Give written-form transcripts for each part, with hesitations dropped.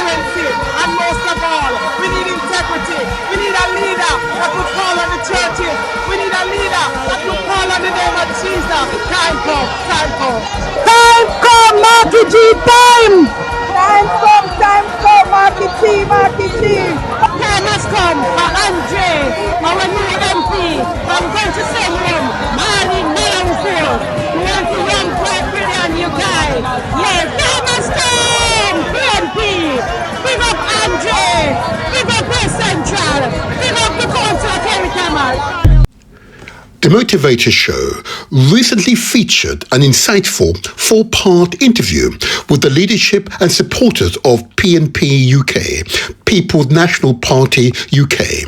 transparency, and most of all, we need integrity. We need a leader that would call on the churches. We need a leader that would call on the name of Jesus. Time come, time come. Time come, Marky G, time! Time come, Marky T, Marky T. Time has come for Andre, our new MP. I'm going to send him Marty Melanfield. We want to run 5 billion, you guys. Yes, time has come! PNP! Big up Andre! Big up West Central! Big up the Council of Territory! The Motivator Show recently featured an insightful 4-part interview with the leadership and supporters of PNP UK, People's National Party UK,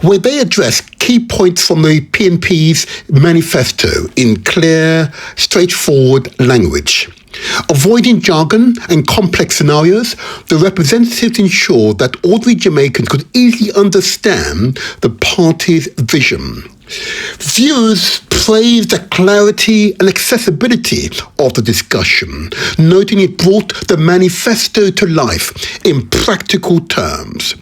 where they addressed key points from the PNP's manifesto in clear, straightforward language. Avoiding jargon and complex scenarios, the representatives ensured that ordinary Jamaicans could easily understand the party's vision. Viewers praised the clarity and accessibility of the discussion, noting it brought the manifesto to life in practical terms.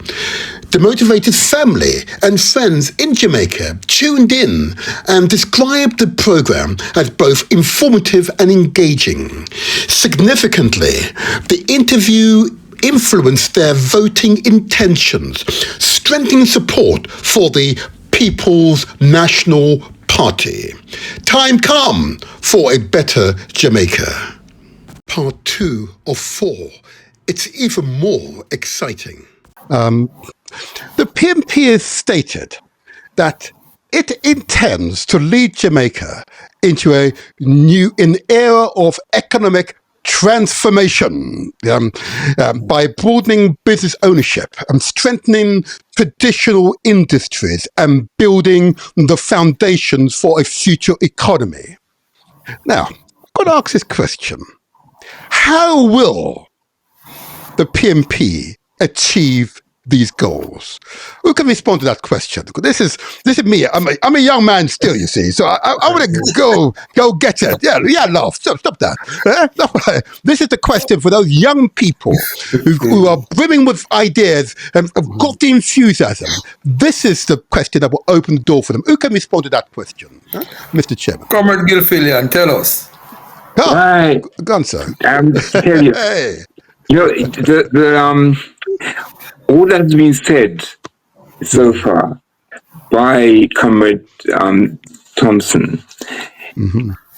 The Motivated family and friends in Jamaica tuned in and described the program as both informative and engaging. Significantly, the interview influenced their voting intentions, strengthening support for the People's National Party. Time come for a better Jamaica. Part 2 of 4. It's even more exciting. The PNP has stated that it intends to lead Jamaica into an era of economic transformation by broadening business ownership and strengthening traditional industries and building the foundations for a future economy. Now, I've got to ask this question. How will the PNP achieve these goals? Who can respond to that question? This is me. I'm a young man still, you see. So I want to go get it. Yeah, love. Stop that. This is the question for those young people who are brimming with ideas and have got the enthusiasm. This is the question that will open the door for them. Who can respond to that question, Mr. Chairman? Comrade Gilfillian, tell us. Right. Go on, sir. Tell you. Hey. You know, all that's been said so far by Comrade Thompson,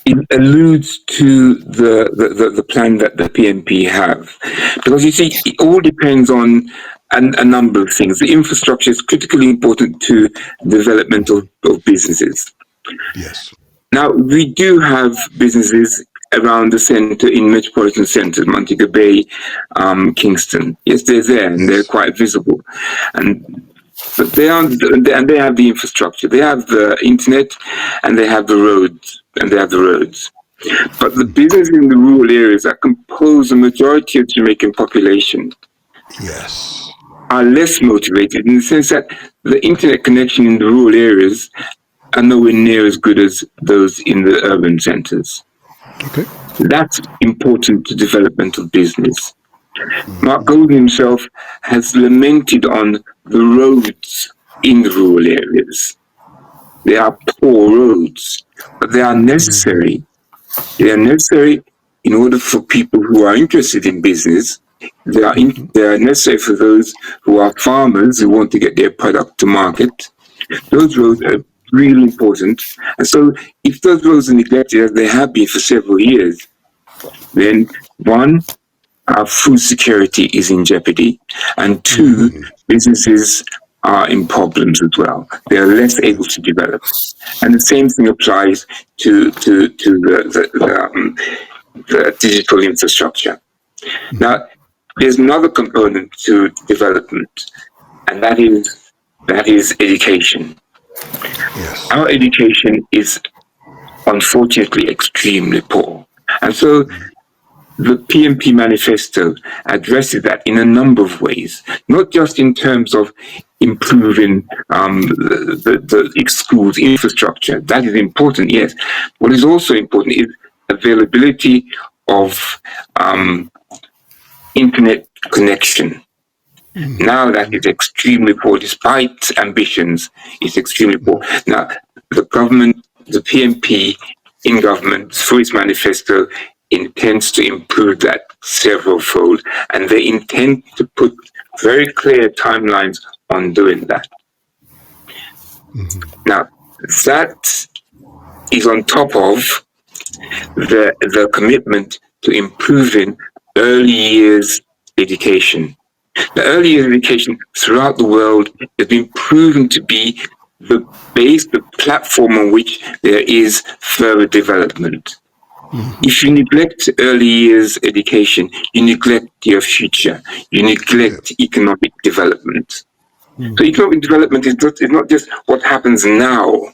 it alludes to the plan that the PNP have. Because you see, it all depends on a number of things. The infrastructure is critically important to development of businesses. Yes. Now, we do have businesses around the centre, in metropolitan centres, Montego Bay, Kingston. Yes, they're there and they're quite visible. But they have the infrastructure. They have the internet and they have the roads. But the businesses in the rural areas that compose the majority of the Jamaican population are less motivated, in the sense that the internet connection in the rural areas are nowhere near as good as those in the urban centres. Okay. That's important to development of business. Mark Golden himself has lamented on the roads in the rural areas. They are poor roads, but they are necessary. They are necessary in order for people who are interested in business. They are necessary for those who are farmers who want to get their product to market. Those roads are really important. And so if those roads are neglected, as they have been for several years, then one, our food security is in jeopardy, and two, businesses are in problems as well. They are less able to develop. And the same thing applies to the digital infrastructure. Now, there's another component to development, and that is education. Yes. Our education is unfortunately extremely poor. And so the PNP manifesto addresses that in a number of ways, not just in terms of improving the schools infrastructure. That is important, yes. What is also important is availability of internet connection Now that is extremely poor, despite ambitions, it's extremely poor. Now, the government, the PNP in government, through its manifesto, intends to improve that several-fold, and they intend to put very clear timelines on doing that. Now, that is on top of the commitment to improving early years education. The early years education throughout the world has been proven to be the base, the platform on which there is further development. If you neglect early years education, you neglect your future, you neglect economic development. So economic development is not just what happens now,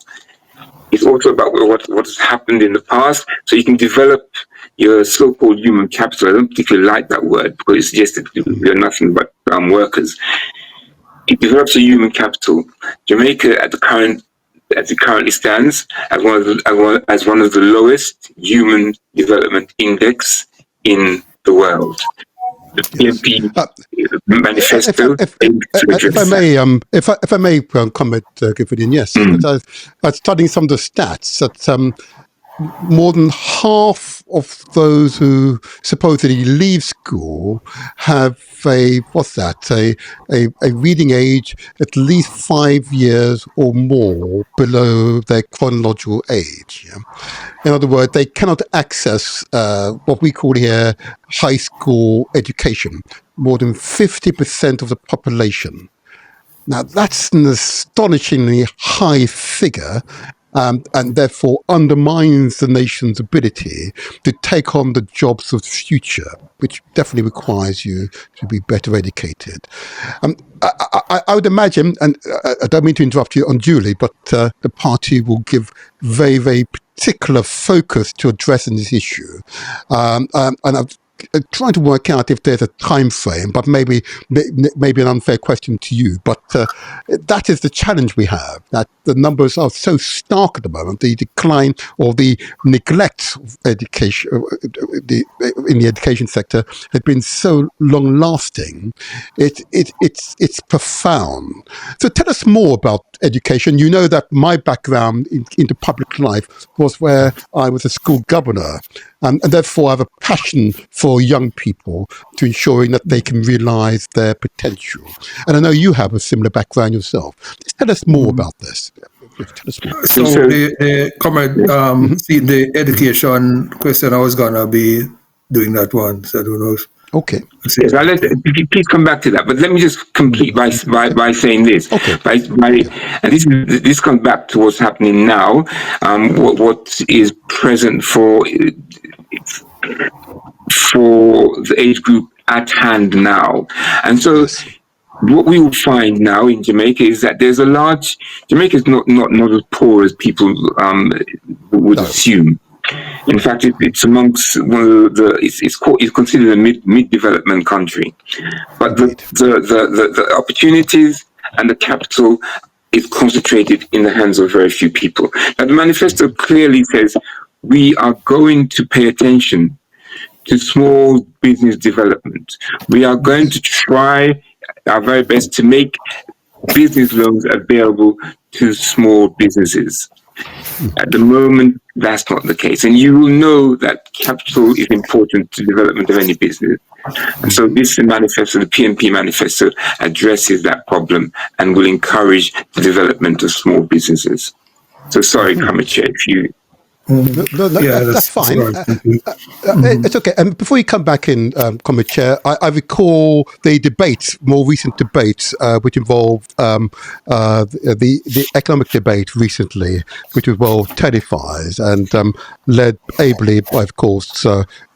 it's also about what has happened in the past, so you can develop your so-called human capital. I don't particularly like that word because it suggests that we are nothing but workers. It develops a human capital. Jamaica, as it currently stands, as one of the lowest human development index in the world. The PNP manifesto. If I may comment, Gideon, yes. But I was studying some of the stats that more than half of those who supposedly leave school have a reading age at least 5 years or more below their chronological age. Yeah? In other words, they cannot access what we call here high school education. More than 50% of the population. Now, that's an astonishingly high figure, and therefore undermines the nation's ability to take on the jobs of the future, which definitely requires you to be better educated. I would imagine, and I don't mean to interrupt you unduly, but the party will give very, very particular focus to addressing this issue. And I've trying to work out if there's a time frame, but maybe an unfair question to you. But that is the challenge we have, that the numbers are so stark at the moment. The decline or the neglect of education in the education sector has been so long-lasting. It's profound. So tell us more about education. You know that my background into public life was where I was a school governor. And therefore, I have a passion for young people to ensuring that they can realise their potential. And I know you have a similar background yourself. Just tell us more about this. Tell us more. So the comment, see the education question, I was gonna be doing that one. So I don't know if. Okay. Yes, please come back to that. But let me just complete by saying this. Okay. And this comes back to what's happening now. What is present for the age group at hand now, and so. Yes. What we will find now in Jamaica is that there's Jamaica is not as poor as people would assume. In fact, it's amongst one of it's considered a mid-development country, but the opportunities and the capital is concentrated in the hands of very few people. Now, the manifesto clearly says we are going to pay attention to small business development. We are going to try our very best to make business loans available to small businesses. At the moment, that's not the case. And you will know that capital is important to the development of any business. And so this manifesto, the PNP manifesto, addresses that problem and will encourage the development of small businesses. So sorry, Kamache, if you... That's fine. It's okay. And before you come back in, Comrade Chair, I recall the more recent debate, which involved the economic debate recently, which was well televised and led ably by, of course,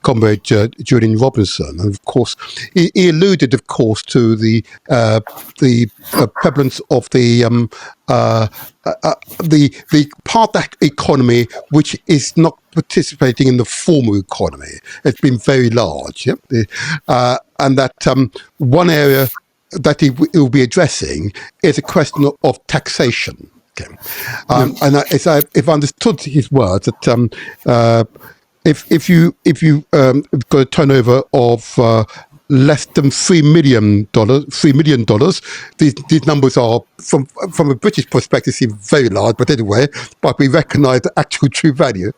Comrade Julian Robinson, and of course, he alluded, of course, to the prevalence of the part of that economy which is not participating in the formal economy. It's been very large, and that one area that he will be addressing is a question of taxation. Okay, and if I understood his words, that if you got a turnover of less than $3 million. These numbers are, from a British perspective, seem very large, but anyway, but we recognise the actual true value.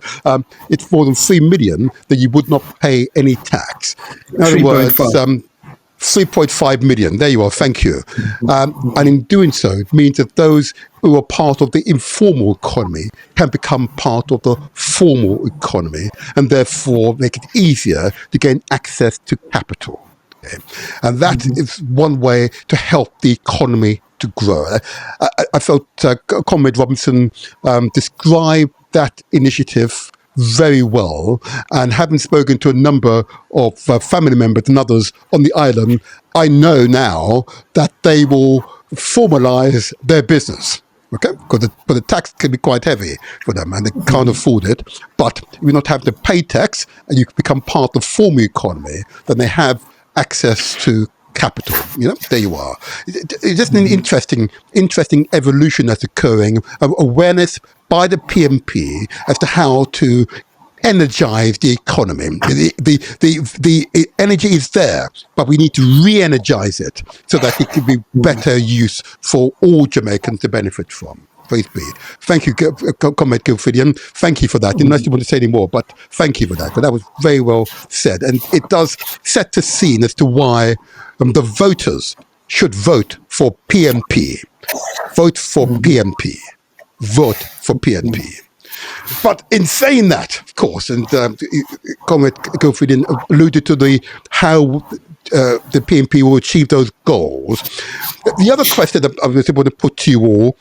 It's more than 3 million that you would not pay any tax. In other words, 3.5 million. There you are. Thank you. And in doing so, it means that those who are part of the informal economy can become part of the formal economy, and therefore make it easier to gain access to capital. Okay? And that is one way to help the economy to grow. I felt Comrade Robinson described that initiative very well, and having spoken to a number of family members and others on the island, I know now that they will formalise their business. Okay, because the tax can be quite heavy for them, and they can't afford it. But if you not have to pay tax, and you become part of the formal economy, then they have access to capital. There you are. It's just an interesting evolution that's occurring. Awareness by the PNP as to how to energize the economy. The energy is there, but we need to re-energize it so that it can be better use for all Jamaicans to benefit from. Praise be. Thank you, Comrade Gilfillian. Thank you for that. Unless you want to say any more, but thank you for that. But that was very well said. And it does set the scene as to why the voters should vote for PNP. Vote for PNP. Vote for PNP. But in saying that, of course, and Comrade Gilfillian alluded to how the PNP will achieve those goals. The other question that I was able to put to you all: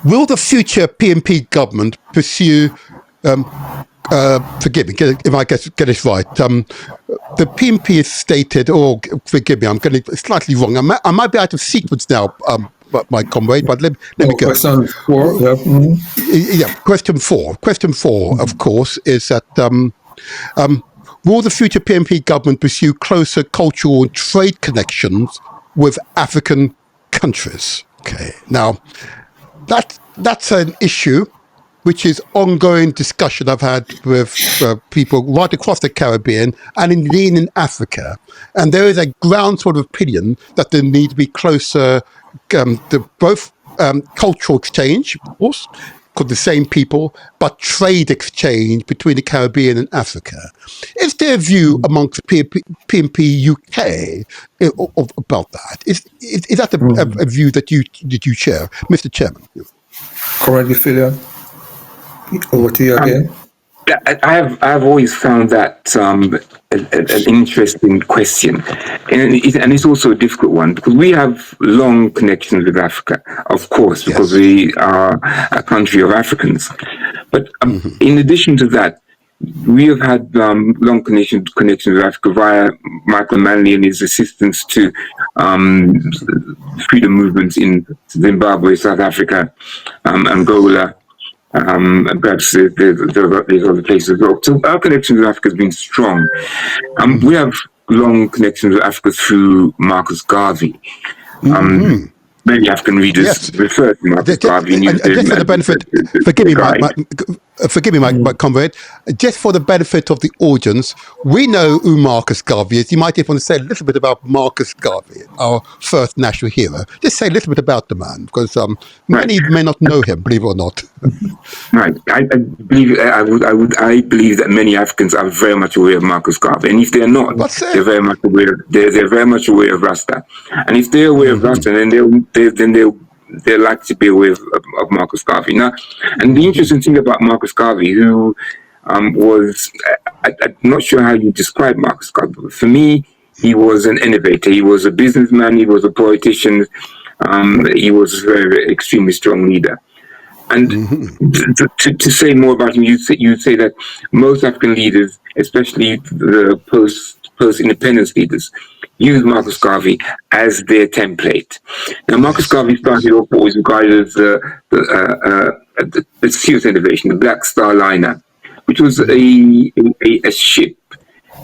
will the future PNP government pursue, forgive me if I get this right, the PNP is stated, or forgive me, I'm getting it slightly wrong. I might be out of sequence now, my comrade, but let me go. Question 4, yeah. Mm-hmm. Yeah, question four, of course, is that will the future PNP government pursue closer cultural and trade connections with African countries? Okay, now, that's an issue which is ongoing discussion I've had with people right across the Caribbean and indeed in Africa. And there is a groundswell of opinion that there need to be closer to both cultural exchange, of course, because the same people, but trade exchange between the Caribbean and Africa. Is there a view amongst PNP UK about that? Is that a view that you share, Mr. Chairman? Correct, Ophelia. Over to you again. I have always found that an interesting question, and it's also a difficult one, because we have long connections with Africa, of course, because we are a country of Africans. But in addition to that, we have had long connections with Africa via Michael Manley and his assistance to freedom movements in Zimbabwe, South Africa, Angola. Perhaps there's other places as well. So our connection with Africa has been strong. We have long connections with Africa through Marcus Garvey. Many African readers refer to Marcus Garvey. Just for the benefit, forgive me, my comrade. Just for the benefit of the audience, we know who Marcus Garvey is. You might even want to say a little bit about Marcus Garvey, our first national hero. Just say a little bit about the man, because many may not know him, believe it or not. Right. I believe that many Africans are very much aware of Marcus Garvey, and if they're not, they're very much aware. They're very much aware of Rasta, and if they're aware of Rasta, then they're likely to be aware of Marcus Garvey. Now, and the interesting thing about Marcus Garvey, who was, I'm not sure how you describe Marcus Garvey, but for me, he was an innovator. He was a businessman. He was a politician. He was a very extremely strong leader. And to say more about him, you'd say that most African leaders, especially the post-independence leaders, use Marcus Garvey as their template. Now, Marcus Garvey started off what was regarded as the serious innovation, the Black Star Liner, which was a ship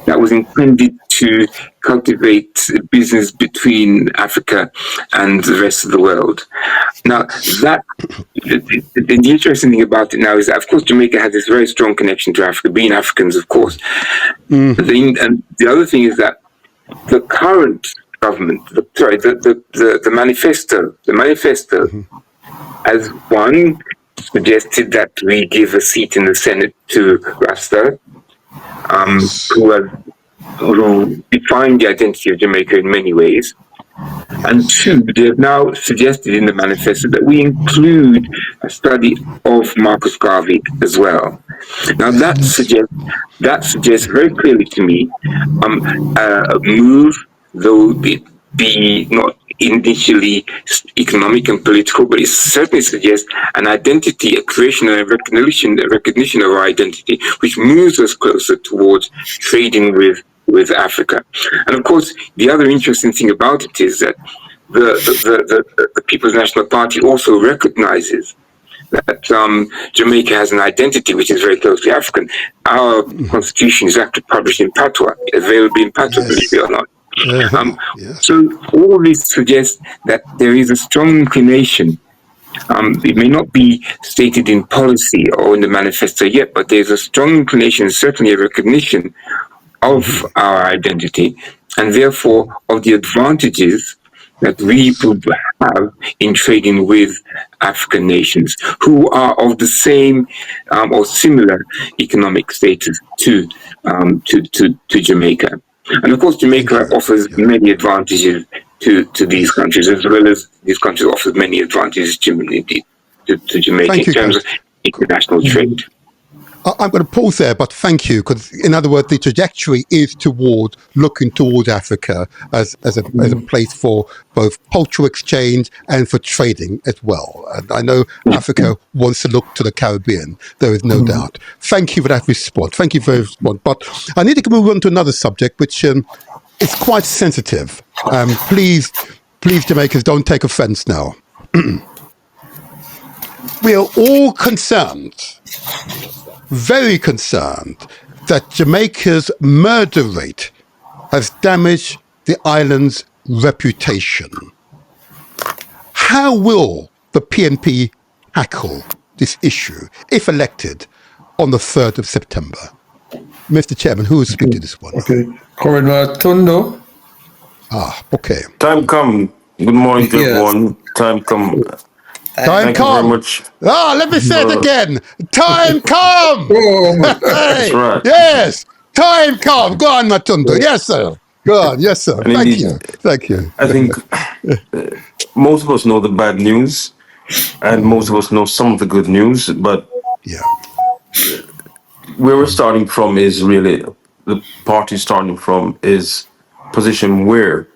that was intended to cultivate business between Africa and the rest of the world. Now, the interesting thing about it now is that, of course, Jamaica has this very strong connection to Africa, being Africans, of course. And the other thing is that the current government, the manifesto, as one suggested that we give a seat in the Senate to Rasta, who defined the identity of Jamaica in many ways. And two, they have now suggested in the manifesto that we include a study of Marcus Garvey as well. Now that suggests very clearly to me a move, though it be not initially economic and political, but it certainly suggests an identity, a creation and a recognition of our identity, which moves us closer towards trading with Africa. And of course, the other interesting thing about it is that the People's National Party also recognizes that Jamaica has an identity which is very closely African. Our constitution is actually published in Patois, available in Patois, believe it or not. So all this suggests that there is a strong inclination. It may not be stated in policy or in the manifesto yet, but there's a strong inclination, certainly a recognition of our identity, and therefore of the advantages that we would have in trading with African nations who are of the same or similar economic status to Jamaica. And of course, Jamaica offers many advantages to these countries, as well as these countries offer many advantages to Jamaica in terms of international trade. I'm going to pause there, but thank you, because in other words, the trajectory is looking toward Africa as a place for both cultural exchange and for trading as well. And I know Africa wants to look to the Caribbean. There is no doubt. Thank you for that response. Thank you for that response. But I need to move on to another subject, which is quite sensitive. Please, Jamaicans, don't take offense now. We are all concerned, very concerned, that Jamaica's murder rate has damaged the island's reputation. How will the PNP tackle this issue, if elected, on the 3rd of September? Mr. Chairman, who will speak to this one? Okay. Comrade Matondo. Okay. Time come. Good morning to everyone. Time come. Time come. Very much. Let me say it again. Time come. That's right. Yes. Time come. Go on, Matondo. Yes, sir. Go on. Yes, sir. And Thank indeed, you. Thank you. I think most of us know the bad news, and most of us know some of the good news, but where we're starting from is really, the party starting from is position where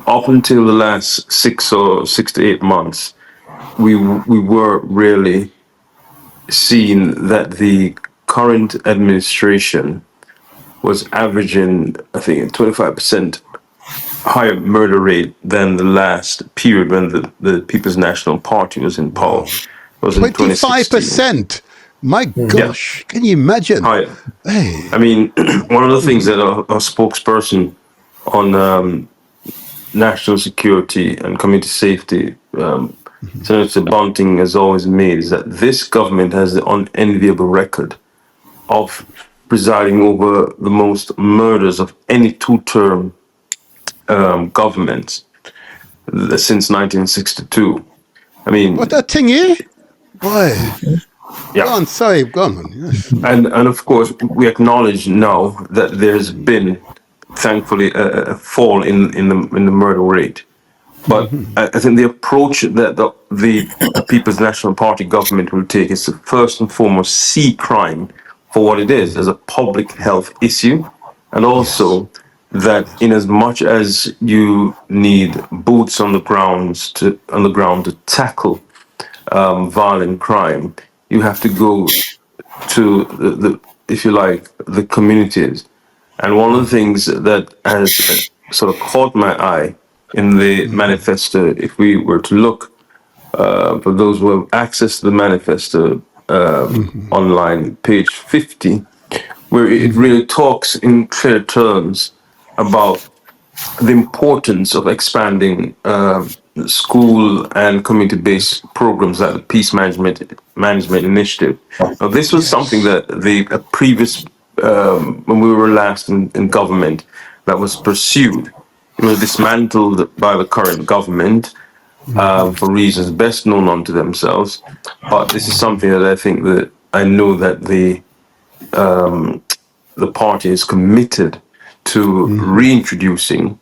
up until the last 6 to 8 months, we were really seeing that the current administration was averaging, I think, 25% higher murder rate than the last period when the People's National Party was in power. It was in 25%. My gosh, can you imagine? Higher. Hey. I mean, one of the things that a spokesperson on national security and community safety, Senator Bunting, has always made is that this government has the unenviable record of presiding over the most murders of any two-term government since 1962. I mean, what that thing here? Boy. Yeah. Go on, sorry, go on. Yes. And of course, we acknowledge now that there's been, thankfully, a fall in the murder rate. But I think the approach that the People's National Party government will take is to first and foremost see crime for what it is, as a public health issue, and also that in as much as you need boots on the ground to tackle violent crime, you have to go to the if you like, the communities. And one of the things that has sort of caught my eye in the manifesto, if we were to look, for those who have access to the manifesto online, page 50, where it really talks in clear terms about the importance of expanding school and community-based programs like the Peace Management Initiative. Now, this was something that the previous when we were last in government that was pursued. It was dismantled by the current government for reasons best known unto themselves. But this is something that I think that I know that the party is committed to reintroducing,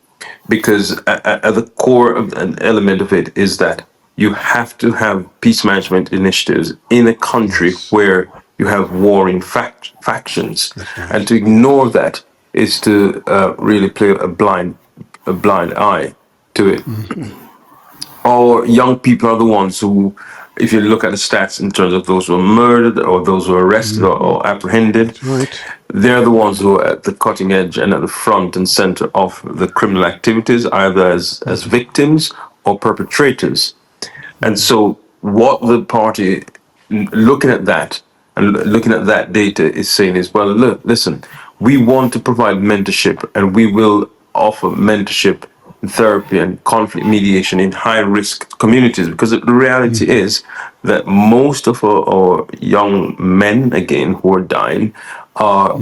because at the core of an element of it is that you have to have peace management initiatives in a country where you have warring factions, and to ignore that is to really play a blind eye to it. Our young people are the ones who, if you look at the stats in terms of those who are murdered or those who are arrested or apprehended, they're the ones who are at the cutting edge and at the front and center of the criminal activities, either as victims or perpetrators. And so what the party, looking at that and looking at that data, is saying is, well, look, listen, we want to provide mentorship, and we will offer mentorship, therapy and conflict mediation in high risk communities, because the reality is that most of our young men, again, who are dying are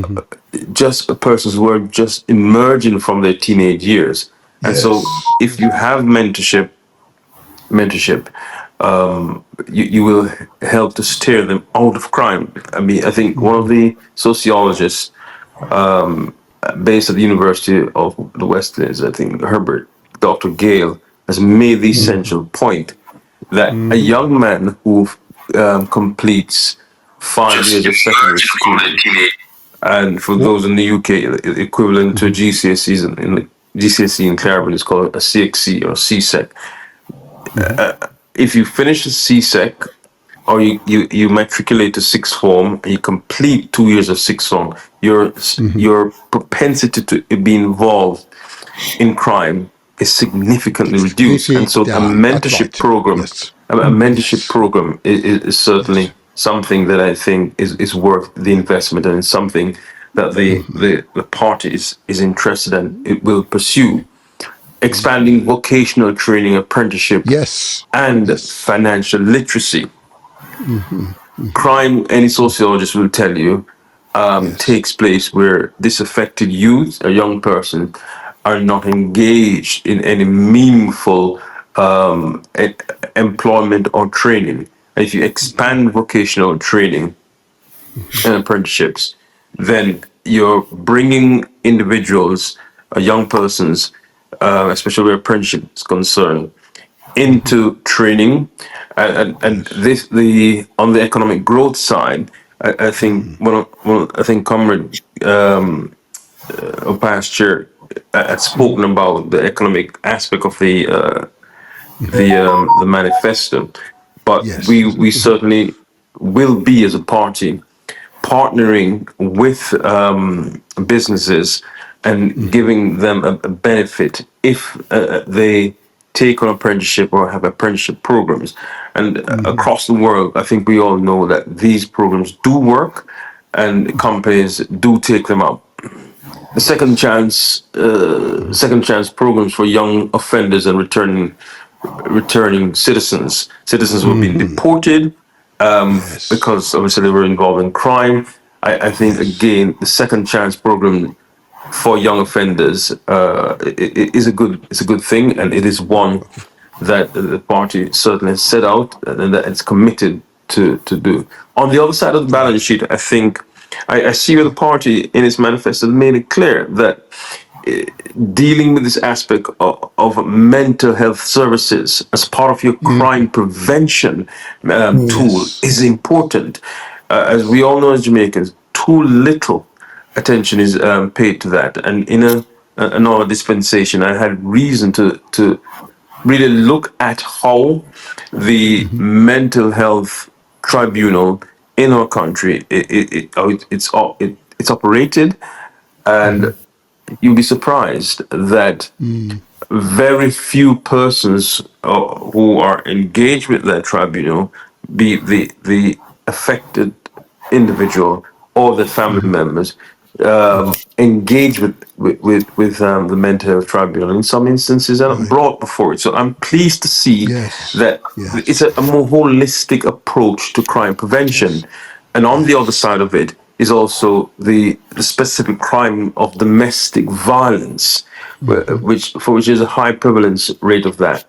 just persons who are just emerging from their teenage years. And so if you have mentorship, you will help to steer them out of crime. I mean, I think one of the sociologists based at the University of the West Indies, I think Herbert, Dr. Gale, has made the essential point that a young man who completes 5 years of secondary school, and for those in the UK, equivalent to GCSEs in the GCSE in Clareton is called a CXC or CSEC. If you finish a CSEC, or you matriculate to sixth form and you complete 2 years of sixth form, your propensity to be involved in crime is significantly reduced. And so a mentorship program, is certainly something that I think is worth the investment, and it's something that the party is interested in. It will pursue expanding vocational training, apprenticeship, and financial literacy. Crime, any sociologist will tell you, takes place where disaffected youth, a young person, are not engaged in any meaningful employment or training. If you expand vocational training and apprenticeships, then you're bringing individuals, young persons, especially where apprenticeship is concerned, into training, and this on the economic growth side. I think I think Comrade past year had spoken about the economic aspect of the manifesto, but we certainly will be, as a party, partnering with businesses and giving them a benefit if they take on apprenticeship or have apprenticeship programs. And across the world, I think we all know that these programs do work and companies do take them up. The second chance programs for young offenders and returning citizens who have been deported because obviously they were involved in crime. I think again the second chance program for young offenders is a good thing, and it is one that the party certainly has set out and that it's committed to do. On the other side of the balance sheet, I think I see where the party in its manifesto made it clear that dealing with this aspect of mental health services as part of your crime prevention tool is important. As we all know as Jamaicans, too little attention is paid to that. And in another dispensation, I had reason to really look at how the mental health tribunal in our country it's operated, and you'll be surprised that very few persons who are engaged with that tribunal, be the affected individual or the family members, engage with the mental health tribunal. In some instances, are not brought before it. So I'm pleased to see that it's a more holistic approach to crime prevention. And on the other side of it, is also the specific crime of domestic violence, which is a high prevalence rate of that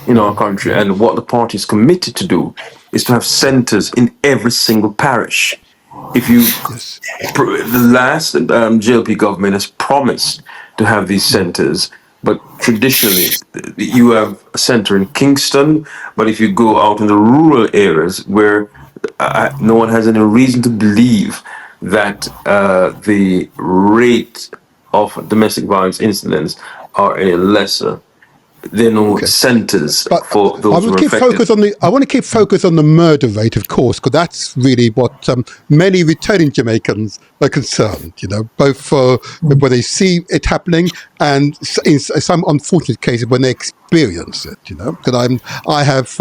in our country. And what the party is committed to do is to have centres in every single parish. If you, the last JLP government has promised to have these centres, but traditionally you have a centre in Kingston, but if you go out in the rural areas where no one has any reason to believe that the rate of domestic violence incidents are any lesser, there are no centres for those who are affected. I want to keep focus on the murder rate, of course, because that's really what many returning Jamaicans are concerned, both for when they see it happening and in some unfortunate cases when they experience it, Because I have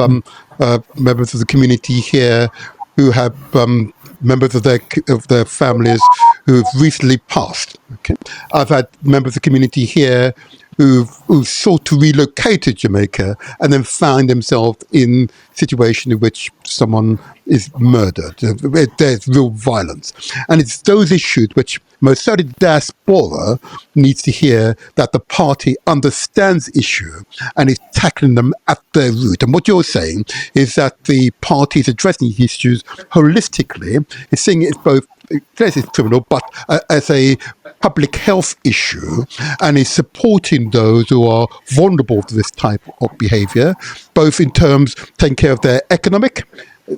members of the community here who have members of their families who have recently passed. Okay, I've had members of the community here who've sought to relocate to Jamaica and then find themselves in a situation in which someone is murdered. There's real violence. And it's those issues which most certainly diaspora needs to hear, that the party understands issue and is tackling them at their root. And what you're saying is that the party is addressing these issues holistically. It's seeing it as both, yes, it's criminal, but as a public health issue, and is supporting those who are vulnerable to this type of behaviour, both in terms of taking care of their economic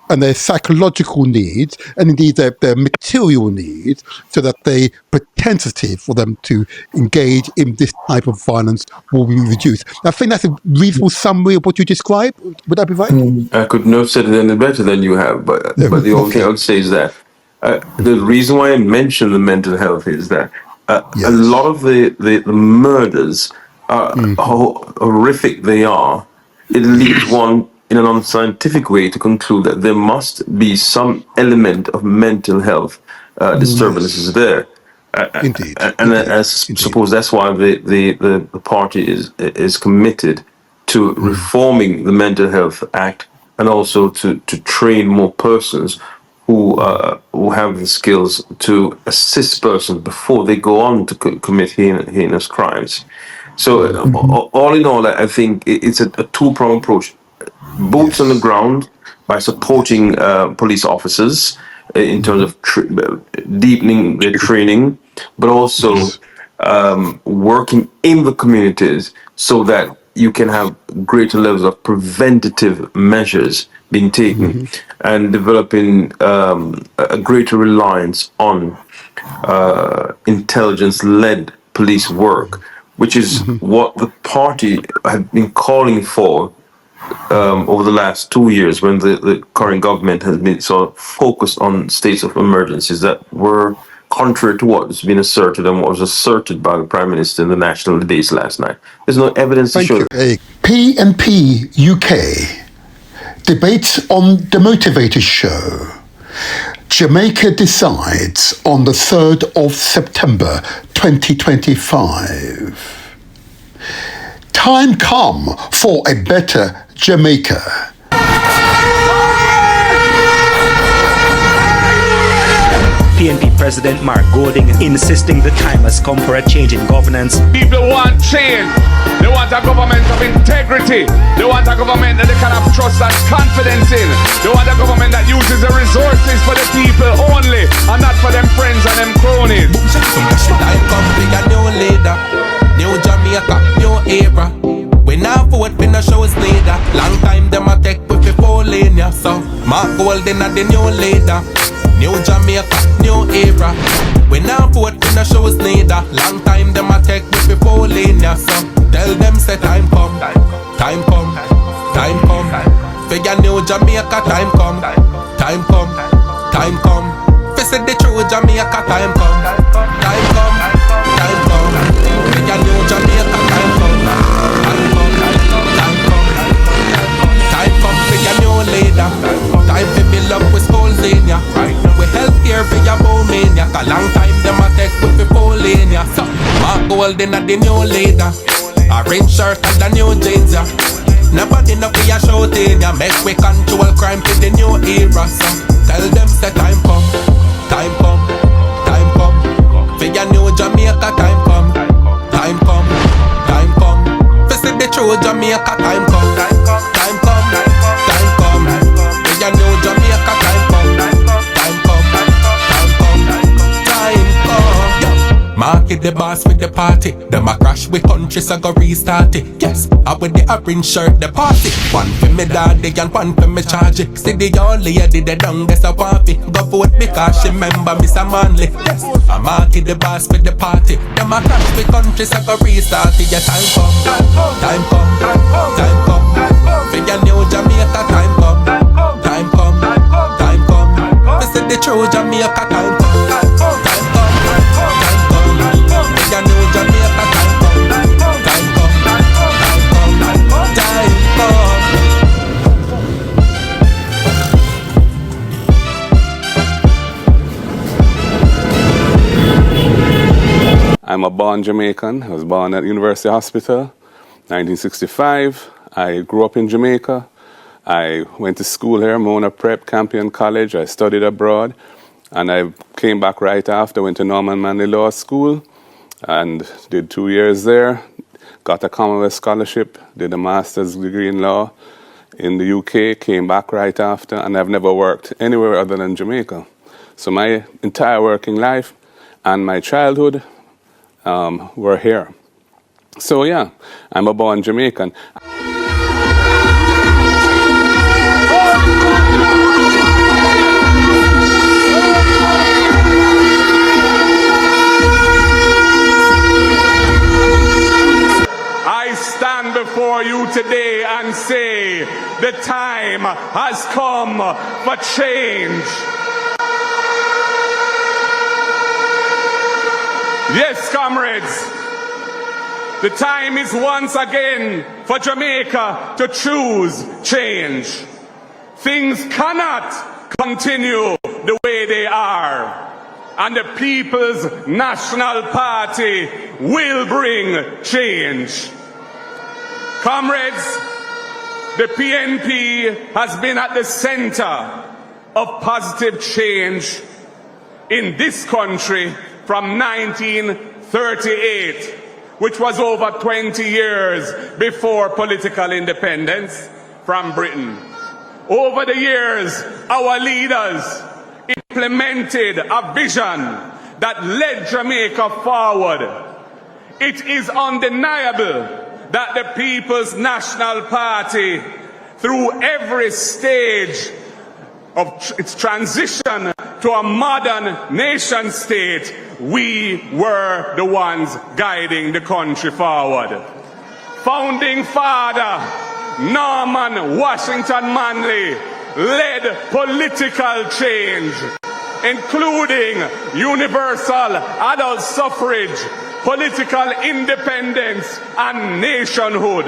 and their psychological needs, and indeed their material needs, so that the propensity for them to engage in this type of violence will be reduced. I think that's a reasonable summary of what you described. Would that be right? I could not have said it any better than you have, but the only thing I would say is that the reason why I mention the mental health is that a lot of the murders, how horrific they are, it leads one in an unscientific way to conclude that there must be some element of mental health disturbances there. Indeed. And I suppose that's why the party is committed to reforming the Mental Health Act, and also to train more persons who have the skills to assist persons before they go on to commit heinous crimes. So all in all, I think it's a two-pronged approach. Boots on the ground by supporting police officers in terms of deepening their training, but also working in the communities so that you can have greater levels of preventative measures being taken, and developing a greater reliance on intelligence-led police work, which is what the party had been calling for over the last 2 years, when the current government has been sort of focused on states of emergencies that were contrary to what has been asserted and what was asserted by the Prime Minister in the national debates last night. There's no evidence to show that. PNP UK debates on the Motivator Show. Jamaica decides on the 3rd of September 2025. Time come for a better Jamaica. PNP President Mark Golding insisting the time has come for a change in governance. People want change. They want a government of integrity. They want a government that they can have trust and confidence in. They want a government that uses the resources for the people only, and not for them friends and them cronies. Time come for a new leader, new Jamaica, new era. We now vote, we no show us leader. Long time them a take with the polling, yeah. So Mark Golding are the new leader, new Jamaica, new era. We now vote, we no show us leader. Long time them a take with the polling, yeah. So tell them say time come, time come, time come. For your new Jamaica, time come, time come, time come. For say the true Jamaica, time come, time come, time come. For your new Jamaica, time come. Time to build up with schools in ya. We healthcare for your booming ya. A long time them a take with the polling ya. So Mark Golding a the new leader, orange shirt and the new jeans ya. Nobody no for your shouting ya. Make we control crime to the new era. So tell them say time come, time come. market the boss with the party. Them a crash with country, so go restart it. Yes, I with the orange shirt, the party. One for me daddy and one for me charge it. See the old lady, the down, there's a party. Go vote because she remember Mr. Manley. Yes, I market the boss with the party. Them a crash with country, so go restart it. Yeah, time come, time come, time come. For your new Jamaica, time come, time come, time come. This is the true Jamaica, time come. I'm a born Jamaican. I was born at University Hospital, 1965. I grew up in Jamaica. I went to school here, Mona Prep, Campion College. I studied abroad. And I came back right after, went to Norman Manley Law School and did 2 years there. Got a Commonwealth Scholarship, did a master's degree in law in the UK, came back right after, and I've never worked anywhere other than Jamaica. So my entire working life and my childhood were here. So yeah, I'm a born Jamaican. I stand before you today and say the time has come for change. Yes, comrades, the time is once again for Jamaica to choose change. Things cannot continue the way they are, and the People's National Party will bring change. Comrades, the PNP has been at the center of positive change in this country from 1938, which was over 20 years before political independence from Britain. Over the years, our leaders implemented a vision that led Jamaica forward. It is undeniable that the People's National Party, through every stage of its transition to a modern nation state, we were the ones guiding the country forward. Founding father Norman Washington Manley led political change, including universal adult suffrage, political independence, and nationhood.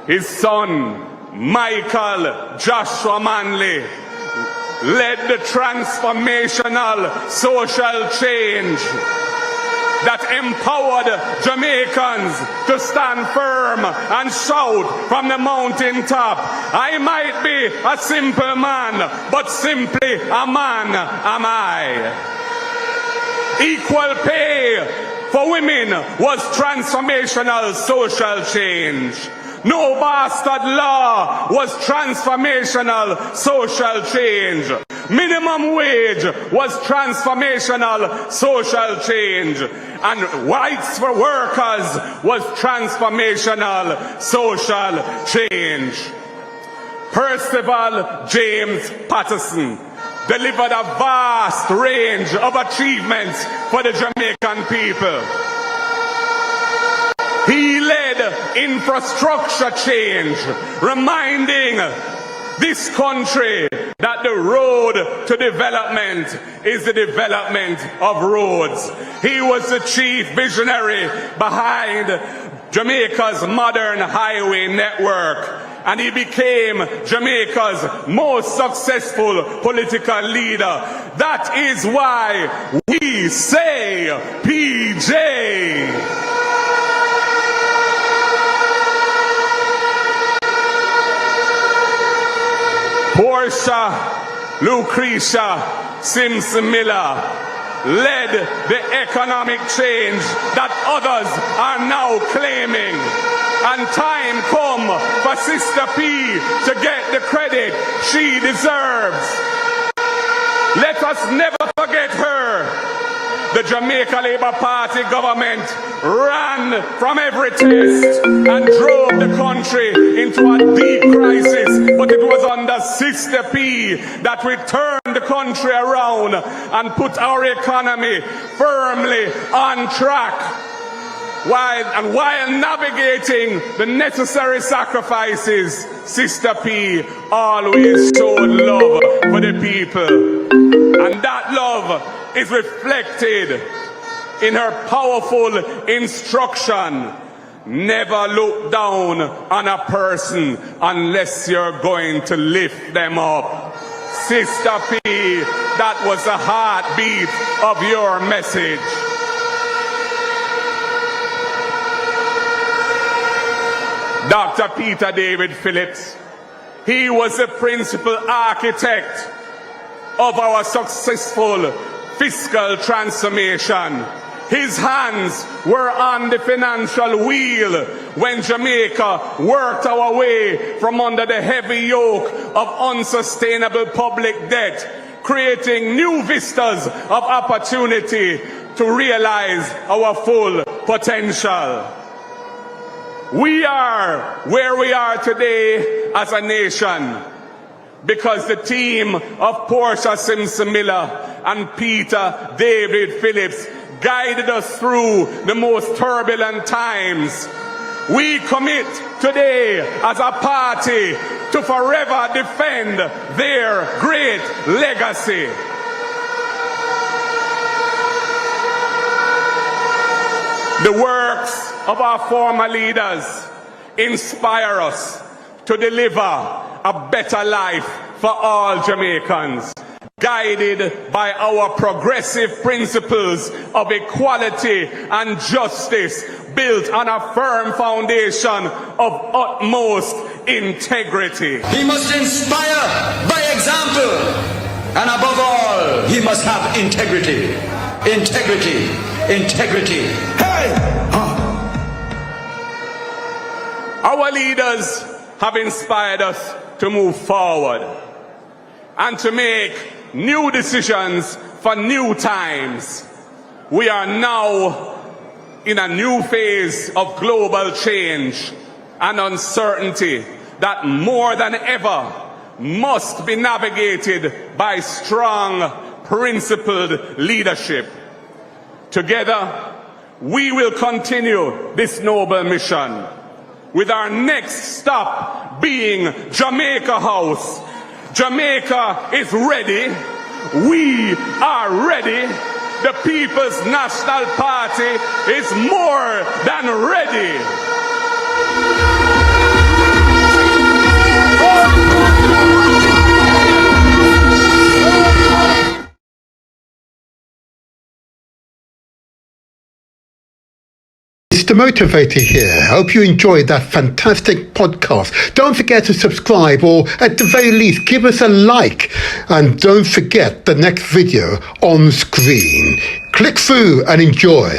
His son, Michael Joshua Manley, led the transformational social change that empowered Jamaicans to stand firm and shout from the mountaintop, I might be a simple man, but simply a man am I. Equal pay for women was transformational social change. No bastard law was transformational social change. Minimum wage was transformational social change. And rights for workers was transformational social change. Percival James Patterson delivered a vast range of achievements for the Jamaican people. He led infrastructure change, reminding this country that the road to development is the development of roads. He was the chief visionary behind Jamaica's modern highway network, and he became Jamaica's most successful political leader. That is why we say PJ. Portia Lucretia Simpson Miller led the economic change that others are now claiming. And time come for Sister P to get the credit she deserves. Let us never forget her. the Jamaica Labour Party government ran from every test and drove the country into a deep crisis. But it was under Sister P that we turned the country around and put our economy firmly on track. While navigating the necessary sacrifices, Sister P always showed love for the people. And that love is reflected in her powerful instruction: never look down on a person unless you're going to lift them up. Sister P, that was the heartbeat of your message. Dr. Peter David Phillips, he was the principal architect of our successful fiscal transformation. His hands were on the financial wheel when Jamaica worked our way from under the heavy yoke of unsustainable public debt, creating new vistas of opportunity to realize our full potential. We are where we are today as a nation because the team of Portia Simpson Miller and Peter David Phillips guided us through the most turbulent times. We commit today as a party to forever defend their great legacy. The works of our former leaders inspire us to deliver a better life for all Jamaicans, guided by our progressive principles of equality and justice, built on a firm foundation of utmost integrity. He must inspire by example, and above all, he must have integrity. Integrity. Integrity. Hey! Our leaders have inspired us to move forward and to make new decisions for new times. We are now in a new phase of global change and uncertainty that more than ever must be navigated by strong, principled leadership. Together, we will continue this noble mission, with our next stop being Jamaica House. Jamaica is ready. We are ready. The People's National Party is more than ready. It's the Motivator here. Hope you enjoyed that fantastic podcast. Don't forget to subscribe, or at the very least give us a like, and don't forget the next video on screen. Click through and enjoy.